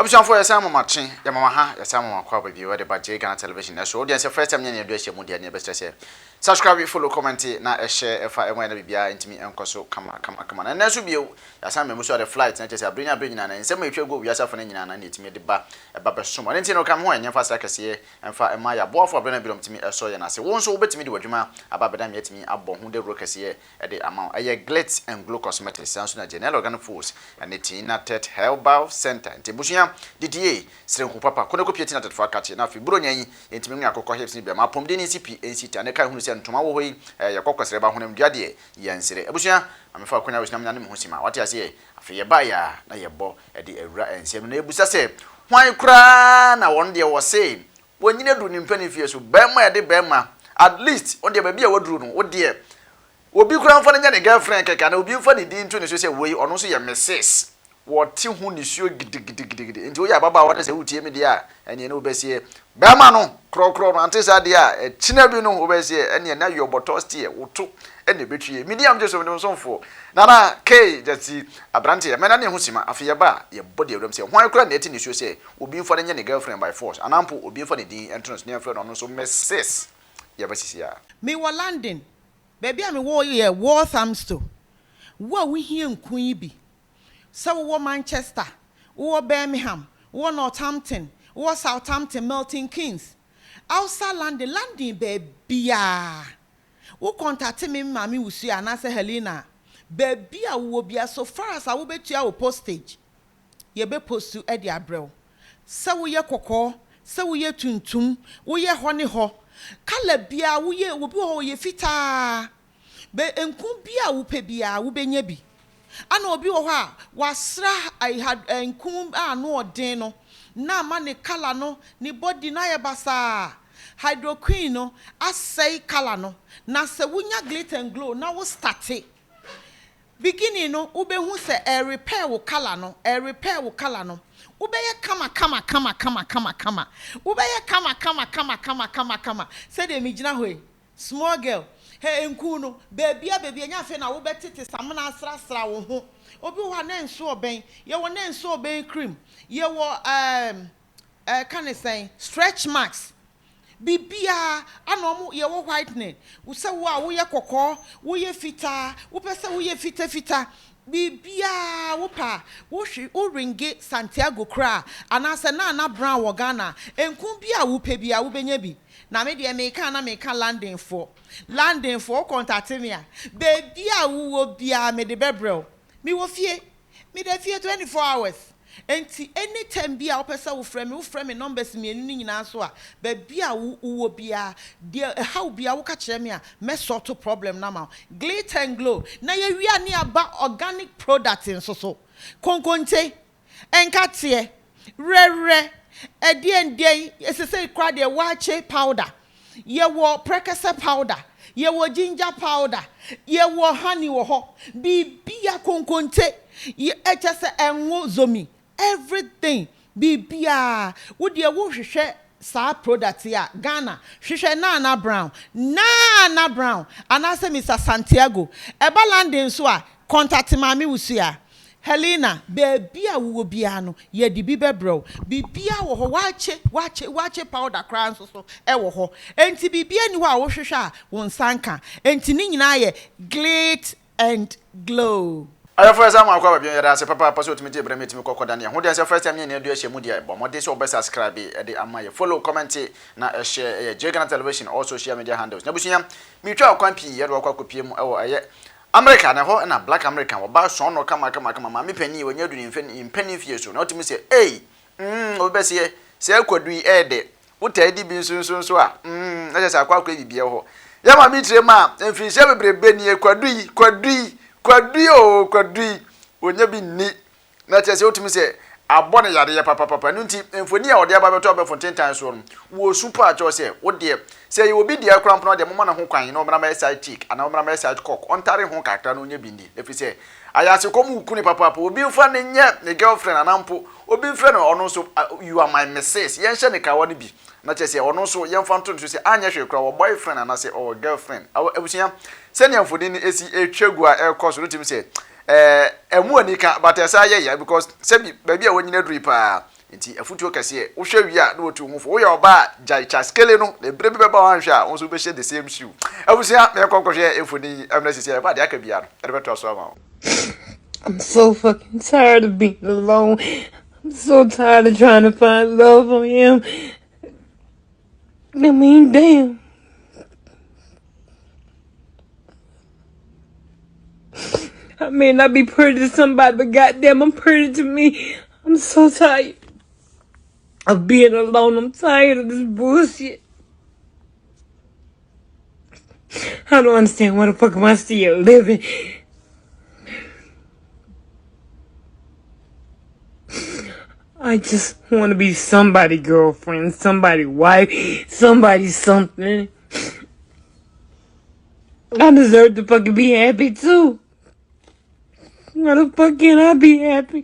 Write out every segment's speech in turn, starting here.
Abusham for Sam Machin, Yamaha, Yasama Quabi, the Baji Ghana television. That's all. There's a first time you do a Mudia near best. Subscribe, follow, comment, now share if I want to be into me and Coso. Come on. And that's you, as I'm a Musa the flight, and just a bring and some if you go yourself and I need to meet the bar about someone. And you come home and fast like I say, and for Maya, boy for Benabum to me, a soy and I say, won't so bet me the Wajuma about them yet me up who the rockers here at the amount. I glitz and glow cosmetics, sounds like general organ force, and the Kinaata Herbal Center. Tibushia, DDA, Srenku Papa, Konoko Pietina for catching enough. Brunia, intimate Akoko hips in Bema, Pomdini CP, and and the kind who sent tomorrow way, your cocos about him, Jadie, Yansere. Abusia, I'm a falcon, I was named Husima. What I say, I fear buyer, na your bo, at the era and seven nebusa say, why cry? Now one day was saying, when you do in penny fears, Bema de Bema, at least on the baby, what do, what dear. Will be crowned for the girlfriend, and will be funny, the intuition say, way, or no say a missus. What you who is sure into your baba, what is a hoot media, and you know, Bessie, Bamano, Crocro, Antisadia, a Chinabino, Obesia, and you know your botosti, or two, and the betray. Medium just of no song for Nana K. Just see a brandy, a man and Husima, a fear bar, your body of them say, why cry netting you say, will be for any girlfriend by force, an ample will be for the entrance near friend on so messes. Yabasia. Me wa London, baby, I'm a warrior, war thumbs to. What we hear in Queeby. So we Manchester, we Birmingham, we Northampton, we Southampton, Milton Keynes. Outside London, baby. We contact me, Mammy, we see, and I say, Helena, baby, I will be so far as I will bet you our postage. Ye be post to Eddie Abreu. So we ye cocoa, so we ye tuntum, we ye honey ho. Calabia, we ye will be all ye fita. Be encumbia, we pay bia, we be nebi. I know be oha wasra I had enkum no deno na mane kala no ni body na yebasa hydroquine no asay kala no na se wunya glitter and glow na wo start beginning no ube hu se e repair wo kala no ube ye kama ube ye kama say de mi gina hoy small girl. Hey enkuno baby nya fe na wo betete samna asra wo ho obi wo na nso oben ye wo na nso oben cream ye wo can I say stretch marks bibia anomo ye wo whitening wo se wo a wo ye kokko wo ye fita wo pese wo ye fita bibia wo pa wo hwe wo ringe Santiago kra anase na brown wo Ghana enkum bia wo pe bia wo benya bi na me de me kan landing for contact me baby a wo bia me de bebrel me wo fie me de fie 24 hours enti anytime bia wo pesa wo frame me numbers me ni nyina so a baby a wo bia de how bia wo ka kire me a me sort to problem na ma glitter and glow na ye wi ani aba organic product so konkonte enkate rere edi esese kwa de wache powder ye wo prekasa powder ye wo ginger powder ye wo honey wo ho bibia konkonte ye echese enwo zomi everything bibia wo de wo hwehwe sa product ya Ghana hwehwe Nana Brown anase Mr Santiago eba London so a contact mami wusia Helena, baby, I will be ano, ye di bibe bro, bibia wo wache powder crown so ewo ho. Enti bibia ni wa wo hwehwa won sanka. Enti ni nyina ye glit and glow. Ayo for example akwa bia yada se papa so tumi je breme tumi kokoda ne ho de se first time ne edu ehye mu dia bo mo de so be subscribe e de amaye follow comment na share Ghana television all social media handles na busunya mi twa akwan pi ye do akwa kopie mu ewo aye America na ho na black American wo ba so no kama ma me pani we nyadu ni pani fie so na otimi say eh obesie se akwadu de wotadi bi nso a na je se akwa bibie ho ya ma mi tire ma emfi se bebrebe ni kwadu onya bi ni na che se otimi say abone yade ya papa no nti emfoni a ode aba beto be fonten tan so no wo super a cho se wo de se ye obi dia krampo no de mo na ho kwan no mra ma side chick ana mra ma side cock ontare ho kakra no nya bi ndi efi se ayase komu kuni papa obi mfa ne nya ne girlfriend anampo obi mfa no ono so you are my missus yen hye ne kawo ne bi na che se ono so yen fa nto so se anya hwe kra wo boyfriend ana se or girlfriend abusia se ne amfodi ni esi etwegu a ekoso no tim se emu anika but esa ye because se bi baby a wonyina duri pa nti afutuo kase wo hwe wi a na wotu ho fo wo ye oba jai chaskele no le bre be ba wan hwe a wo so be hye the same shoe abusia me konkohwe efoni amna sisi e ba de aka bia no e be to so ma. I'm so fucking tired of being alone. I'm so tired of trying to find love on him. I mean, damn. I may not be pretty to somebody, but goddamn, I'm pretty to me. I'm so tired of being alone. I'm tired of this bullshit. I don't understand why the fuck am I still living. I just want to be somebody's girlfriend, somebody's wife, somebody's something. I deserve to fucking be happy too. Why the fuck can't I be happy?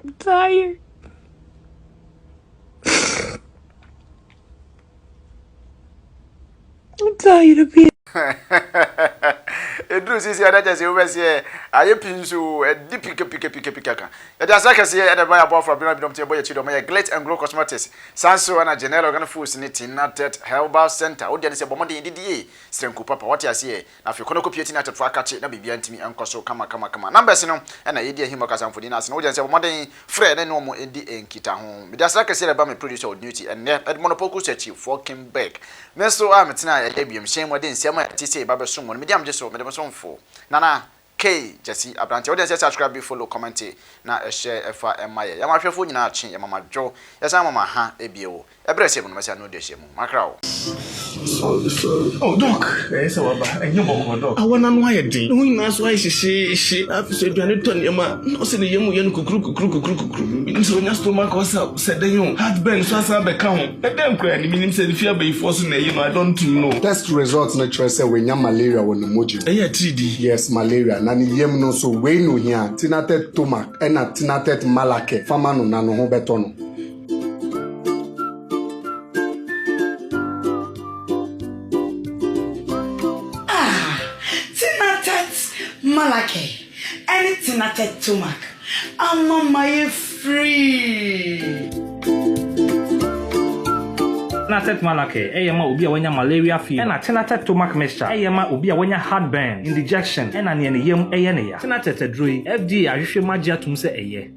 I'm tired. I'm tired of being. Edru sisi adaja se obese aye pinsu edi pika ka ya saka se ya da ba abo for bina bidom te boye chido ma Glit and Glow Cosmetics sanso ana general organ foods ni Kinaata herbal center odi ne se bomode ndidie strenku papa what ya se na fe kono kopie Kinaata fo akache na bibia ntimi enkoso kama numbers no na yedi ahimo kasamfodi na se no odi ne se bomode frɛ ne no mo edi enkita ho me da saka se ba me producer od duty and monopoku search for Kimberg meso a metina ya ebiem hyen mo de nsiama ti se ba be so mo me diam je so me de for Nana K Jesse Abrante. What say subscribe, follow, comment na share fa emaye. Ya mahwefo nyina achi ya mama jo. Ya sa mama ha ebiewo. Ebrese mu no masa no de hye mu. Makrawo. Oh doc, say waba. Enyo bobo doc. Awona no aye din. No nyina so aye hye afiso aduane ton yema. No se ne yemu ye no kukuru. Nso nya stomach osa se den heartburn so asa be ka ho. Edem kra ni minim se fia be force na you know I don't know. Test results na try say we nya malaria won moji. Eh 3D. Yes, malaria. Na ni yem no so we no hia. Kinaata stomach and Kinaata malake. Fama no na no ho beto no. Malake, anything at a tumak. I'm my free. Kinaata malake, eyema obi a wanya malaria fever. Na Kinaata stomach mixture, eyema obi a wanya heartburn, indigestion, na ne yem eye ne ya. Kinaata tedroi, FDA ahwehwe magia tum se eye.